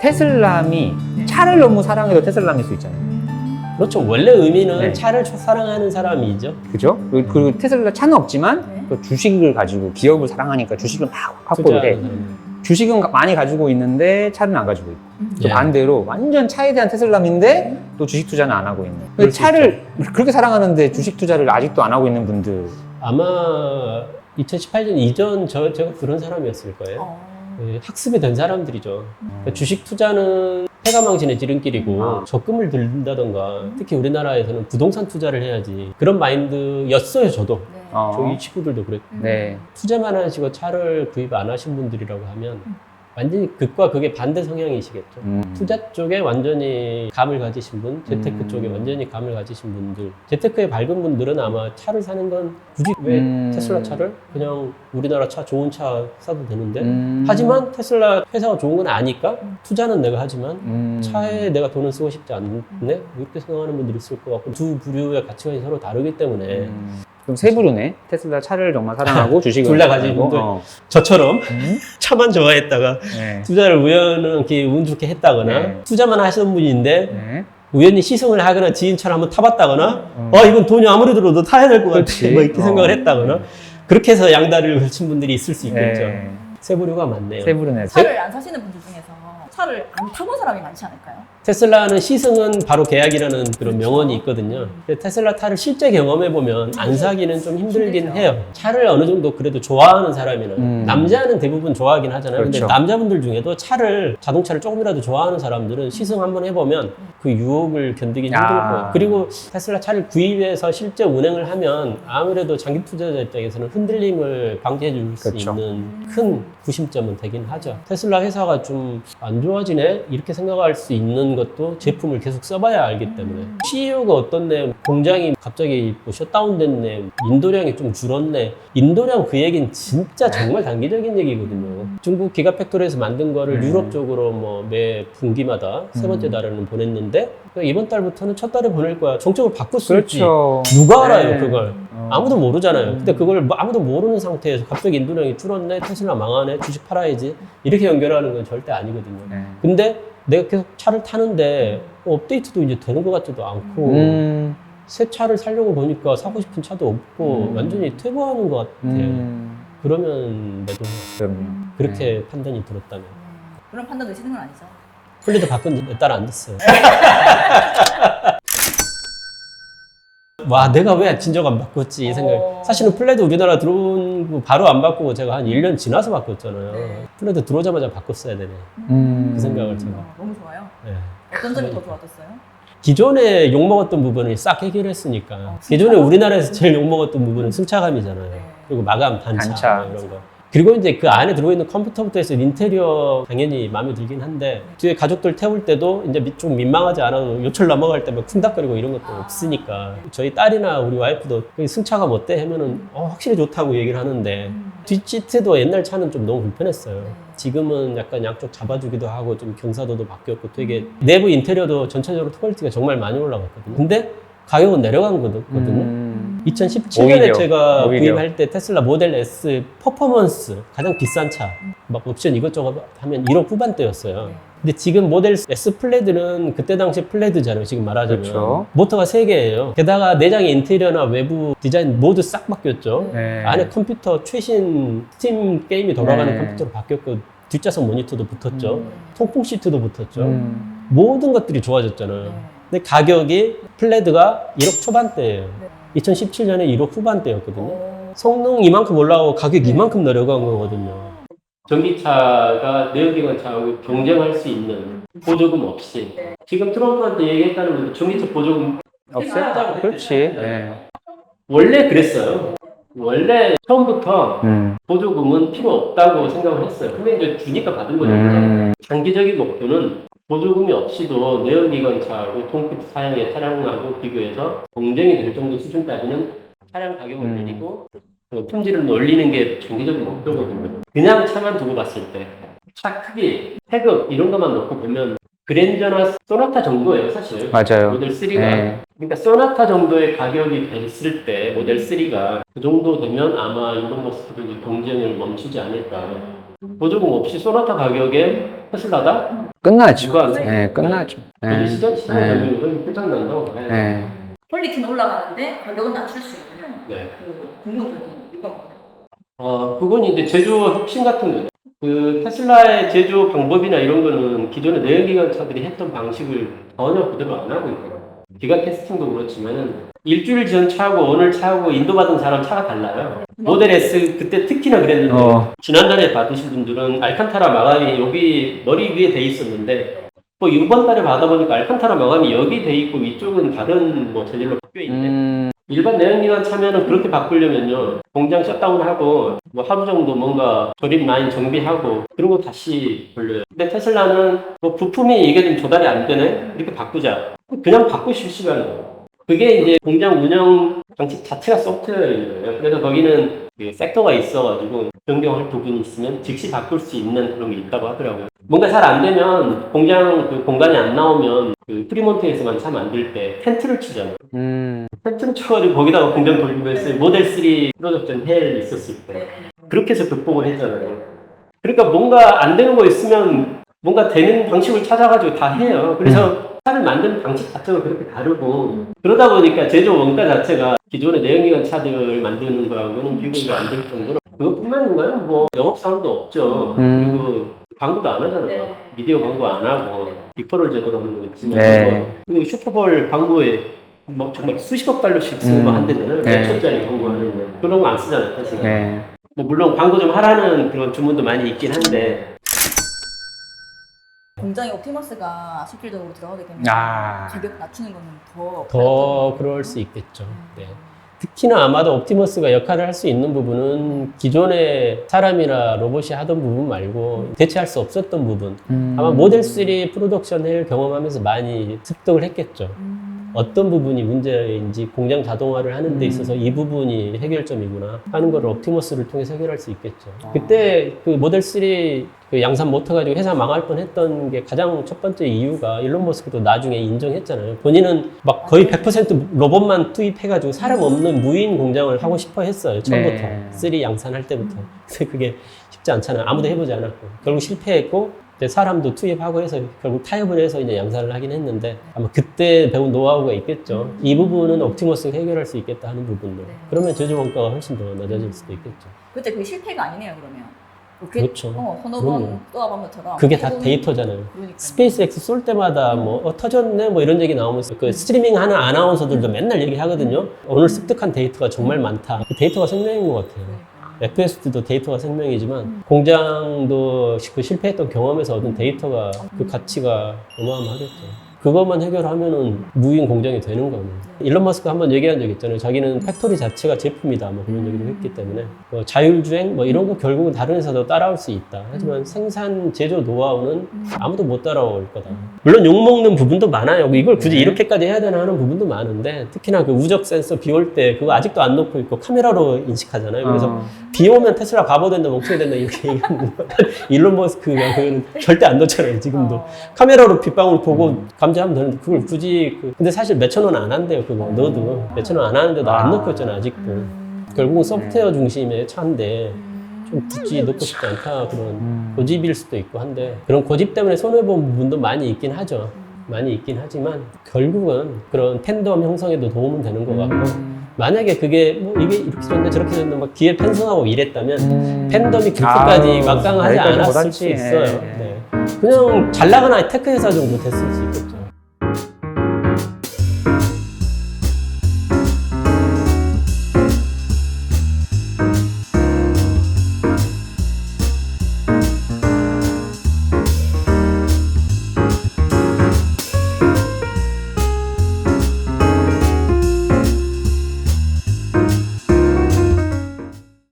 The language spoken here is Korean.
테슬람이 차를 너무 사랑해도 테슬람일 수 있잖아요. 그렇죠. 원래 의미는 네. 차를 사랑하는 사람이죠. 그죠? 그리고 테슬라 차는 없지만 또 주식을 가지고 기업을 사랑하니까 주식을 막 확보를 해. 주식은 많이 가지고 있는데 차는 안 가지고 있고. 또 예. 반대로 완전 차에 대한 테슬람인데 또 주식 투자는 안 하고 있는. 근데 그럴 수 차를 그렇게 사랑하는데 주식 투자를 아직도 안 하고 있는 분들. 아마 2018년 이전 제가 그런 사람이었을 거예요. 예, 학습이 된 사람들이죠. 그러니까 주식 투자는 패가망신의 지름길이고 적금을 들다던가 특히 우리나라에서는 부동산 투자를 해야지 그런 마인드였어요. 저도. 저희 친구들도 그랬고 네. 투자만 하시고 차를 구입 안 하신 분들이라고 하면 완전히 극과 극의 반대 성향이시겠죠. 투자 쪽에 완전히 감을 가지신 분, 재테크 쪽에 완전히 감을 가지신 분들, 재테크에 밝은 분들은 아마 차를 사는 건 굳이 왜 테슬라 차를 그냥 우리나라 차 좋은 차 사도 되는데 하지만 테슬라 회사가 좋은 건 아니까 투자는 내가 하지만 차에 내가 돈을 쓰고 싶지 않네 이렇게 생각하는 분들이 있을 것 같고 두 부류의 가치관이 서로 다르기 때문에 그럼 세 부류네. 테슬라 차를 정말 사랑하고 주식을 둘 다 가진 분들 저처럼 차만 좋아했다가 네. 투자를 우연히 운 좋게 했다거나 네. 투자만 하시는 분인데 네. 우연히 시승을 하거나 지인 차를 한번 타봤다거나 이건 돈이 아무리 들어도 타야 될 것 같아 뭐 이렇게 생각을 했다거나 그렇게 해서 양다리를 걸친 분들이 있을 수 있겠죠. 네. 세 부류가 많네요. 세 부류네. 차를 안 사시는 분들 중에서 차를 안 타본 사람이 많지 않을까요? 테슬라는 시승은 바로 계약이라는 그런 명언이 있거든요. 근데 테슬라 차를 실제 경험해보면 안 사기는 좀 힘들긴 해요. 차를 어느 정도 그래도 좋아하는 사람이나 남자는 대부분 좋아하긴 하잖아요. 그렇죠. 근데 남자분들 중에도 자동차를 조금이라도 좋아하는 사람들은 시승 한번 해보면 그 유혹을 견디긴 힘들 거예요. 그리고 테슬라 차를 구입해서 실제 운행을 하면 아무래도 장기 투자자 입장에서는 흔들림을 방지해 줄 수 그렇죠. 있는 큰 구심점은 되긴 하죠. 테슬라 회사가 좀 안 좋아지네? 이렇게 생각할 수 있는 것도 제품을 계속 써봐야 알기 때문에 CEO가 어떻네, 공장이 갑자기 뭐 셧다운됐네, 인도량이 좀 줄었네. 인도량 그 얘기는 진짜 정말 단기적인 얘기거든요. 중국 기가팩토리에서 만든 거를 유럽 쪽으로 뭐 매 분기마다 세 번째 달에는 보냈는데 이번 달부터는 첫 달에 보낼 거야. 정책을 바꿀 수 있지. 그렇죠. 누가 알아요, 네. 그걸. 아무도 모르잖아요. 근데 그걸 아무도 모르는 상태에서 갑자기 인도량이 줄었네, 테슬라 망하네, 주식 팔아야지. 이렇게 연결하는 건 절대 아니거든요. 네. 근데 내가 계속 차를 타는데 업데이트도 이제 되는 것 같지도 않고 새 차를 사려고 보니까 사고 싶은 차도 없고 완전히 퇴보하는 것 같아. 그러면 매도해요. 그럼요. 그렇게 판단이 들었다면. 그런 판단 드시는 건 아니죠? 플레드 바꾼 지 몇 달 안 됐어요. 와, 내가 왜 진작 안 바꿨지 이 생각. 사실은 플레드 우리나라 들어온 거 바로 안 바꾸고 제가 한 1년 지나서 바꿨잖아요. 플레드 들어오자마자 바꿨어야 되네. 그 생각을 제가. 너무 좋아요. 네. 어떤 점이 더 좋았었어요? 기존에 욕먹었던 부분을 싹 해결했으니까. 기존에 우리나라에서 제일 욕먹었던 부분은 승차감이잖아요. 그리고 마감, 단차. 뭐 이런 거. 그리고 이제 그 안에 들어있는 컴퓨터부터 해서 인테리어 당연히 마음에 들긴 한데 뒤에 가족들 태울 때도 이제 좀 민망하지 않아도 요철 넘어갈 때 막 쿵닥거리고 이런 것도 없으니까 저희 딸이나 우리 와이프도 승차감 어때? 하면은 확실히 좋다고 얘기를 하는데 뒷시트도 옛날 차는 좀 너무 불편했어요. 지금은 약간 양쪽 잡아주기도 하고 좀 경사도도 바뀌었고 되게 내부 인테리어도 전체적으로 퀄리티가 정말 많이 올라갔거든요. 근데 가격은 내려간 거거든요. 2017년에 제가 구입할 때 테슬라 모델 S 퍼포먼스 가장 비싼 차 막 옵션 이것저것 하면 1억 후반대였어요. 근데 지금 모델 S 플레드는 그때 당시 플레드잖아요. 지금 말하자면 그렇죠. 모터가 3개예요. 게다가 내장의 인테리어나 외부 디자인 모두 싹 바뀌었죠. 네. 안에 컴퓨터 최신 스팀 게임이 돌아가는 네. 컴퓨터로 바뀌었고 뒷좌석 모니터도 붙었죠. 통풍 시트도 붙었죠. 음. 모든 것들이 좋아졌잖아요. 근데 가격이 플레드가 1억 초반대예요. 2017년에 1억 후반대였거든요. 성능 이만큼 올라가고 가격 이만큼 내려간 거거든요. 전기차가 내연기관 차하고 경쟁할 수 있는 보조금 없이 지금 트럼프한테 얘기했다는 건 전기차 보조금 없어요? 그렇지. 네. 원래 그랬어요. 원래 처음부터 보조금은 필요 없다고 생각을 했어요. 근데 이제 주니까 받은 거죠. 장기적인 목표는 보조금이 없이도 내연기관차하고 통급 사양의 차량하고 비교해서 경쟁이 될 정도 수준까지는 차량 가격을 내리고 품질을 올리는 게 장기적인 목표거든요. 그냥 차만 두고 봤을 때 차 크기, 태급 이런 것만 놓고 보면 그랜저나 소나타 정도예요, 사실. 맞아요. 모델 3가. 네. 그러니까 소나타 정도의 가격이 됐을 때 모델 3가 그 정도 되면 아마 일론 머스크도 이제 경쟁을 멈추지 않을까. 보조금 없이 소나타 가격에 테슬라가 끝나죠. 누가 네, 끝나죠. 네. 시장 네. 되면 끝장난다고. 네. 퀄리티는 올라가는데 가격은 낮출 수 있는 네. 그 궁극적인 이유가 그건 이제 제조 혁신 같은 거죠. 그 테슬라의 제조 방법이나 이런 거는 기존의 내연기관차들이 했던 방식을 전혀 그대로 안 하고 있거든요. 기관 테스팅도 그렇지만은 일주일 전 차하고 오늘 차하고 인도받은 사람 차가 달라요. 모델 S 그때 특히나 그랬는데 지난달에 받으신 분들은 알칸타라 마감이 여기 머리 위에 돼 있었는데 또 이번 달에 받아보니까 알칸타라 마감이 여기 돼 있고 이쪽은 다른 뭐 재질로 바뀌어 있네. 일반 내연기관 차면은 그렇게 바꾸려면요 공장 셧다운하고 뭐 하루 정도 뭔가 조립 라인 정비하고 그리고 다시 돌려요. 근데 테슬라는 뭐 부품이 이게 좀 조달이 안 되네 이렇게 바꾸자 그냥 바꾸실 시간이에요. 그게 이제 공장 운영 방식 자체가 소프트웨어예요. 그래서 거기는 그 섹터가 있어가지고 변경할 부분이 있으면 즉시 바꿀 수 있는 그런 게 있다고 하더라고요. 뭔가 잘 안 되면 공장 그 공간이 안 나오면 그 프리몬트에서만 차 만들 때 텐트를 치잖아요. 텐트를 쳐가지고 거기다가 공장 돌리고 했어요. 모델 3 프로덕션 헬 있었을 때 그렇게 해서 극복을 했잖아요. 그러니까 뭔가 안 되는 거 있으면 뭔가 되는 방식을 찾아가지고 다 해요. 그래서 차를 만드는 방식 자체가 그렇게 다르고 그러다 보니까 제조 원가 자체가 기존의 내연기관 차들을 만드는 거하고는 비교가 안 될 정도로 그것뿐만인가요? 뭐 영업사원도 없죠. 그리고 광고도 안 하잖아요. 네. 미디어 광고 안 하고 빅포를 제대로 하는 거 있지만 네. 그리고 슈퍼볼 광고에 뭐 정말 수십억 달러씩 쓰는 거 한대잖아요. 네. 몇 천짜리 광고 하는 거 그런 거 안 쓰잖아요. 사실. 네. 뭐 물론 광고 좀 하라는 그런 주문도 많이 있긴 한데 공장에 옵티머스가 실질적으로 들어가게 되면 아. 가격 낮추는 거는 더 더 그럴 수 있겠죠. 네. 특히나 아마도 옵티머스가 역할을 할 수 있는 부분은 기존의 사람이나 로봇이 하던 부분 말고 대체할 수 없었던 부분. 아마 모델 3 프로덕션 헬 경험하면서 많이 습득을 했겠죠. 어떤 부분이 문제인지 공장 자동화를 하는 데 있어서 이 부분이 해결점이구나 하는 걸 옵티머스를 통해서 해결할 수 있겠죠. 그때 그 모델 3 그 양산 못 해가지고 회사 망할 뻔 했던 게 가장 첫 번째 이유가 일론 머스크도 나중에 인정했잖아요. 본인은 막 거의 100% 로봇만 투입해가지고 사람 없는 무인 공장을 하고 싶어 했어요. 처음부터. 네. 3 양산할 때부터. 근데 그게 쉽지 않잖아요. 아무도 해보지 않았고. 결국 실패했고 이제 사람도 투입하고 해서 결국 타협을 해서 이제 양산을 하긴 했는데 아마 그때 배운 노하우가 있겠죠. 이 부분은 옵티머스가 해결할 수 있겠다 하는 부분들. 그러면 제조 원가가 훨씬 더 낮아질 수도 있겠죠. 그때 그게 실패가 아니네요 그러면. 그렇죠. 서너 그럼요. 번 떠와본 것처럼 그게 다 데이터잖아요. 그러니까요. 스페이스X 쏠 때마다 뭐 터졌네 뭐 이런 얘기 나오면서 그 스트리밍 하는 아나운서들도 맨날 얘기하거든요. 오늘 습득한 데이터가 정말 많다. 그 데이터가 생명인 것 같아요. FSD도 데이터가 생명이지만 공장도 그 실패했던 경험에서 얻은 데이터가 그 가치가 어마어마하겠죠. 그것만 해결하면은 무인 공장이 되는 거는. 일론 머스크 한번 얘기한 적 있잖아요. 자기는 팩토리 자체가 제품이다. 뭐 그런 얘기를 했기 때문에. 뭐 자율주행 뭐 이런 거 결국은 다른 회사도 따라올 수 있다. 하지만 생산, 제조 노하우는 아무도 못 따라올 거다. 물론 욕먹는 부분도 많아요. 이걸 굳이 이렇게까지 해야 되나 하는 부분도 많은데 특히나 그 우적 센서 비 올 때 그거 아직도 안 놓고 있고 카메라로 인식하잖아요. 그래서 비 오면 테슬라 바보 된다, 멍청이 된다 이렇게 얘기하는 거. 일론 머스크가 그거는 절대 안 넣잖아요. 지금도. 카메라로 빗방울 보고 감지하면 되는데 그걸 굳이 근데 사실 몇천 원 안 한대요. 그거 넣어도 몇천 원 안 하는데도 안 넣고 있잖아 아직도. 결국은 소프트웨어 중심의 차인데 좀 굳이 넣고 싶지 않다 그런 고집일 수도 있고 한데 그런 고집 때문에 손해본 부분도 많이 있긴 하죠. 많이 있긴 하지만 결국은 그런 팬덤 형성에도 도움은 되는 것 같고 만약에 그게 뭐 이게 이렇게 됐는데 저렇게 됐는데 막 뒤에 편성하고 이랬다면 팬덤이 그렇게까지 막강하지 않았을 수 있어요. 네. 그냥 잘 나가는 테크 회사 정도 됐을 수 있겠죠.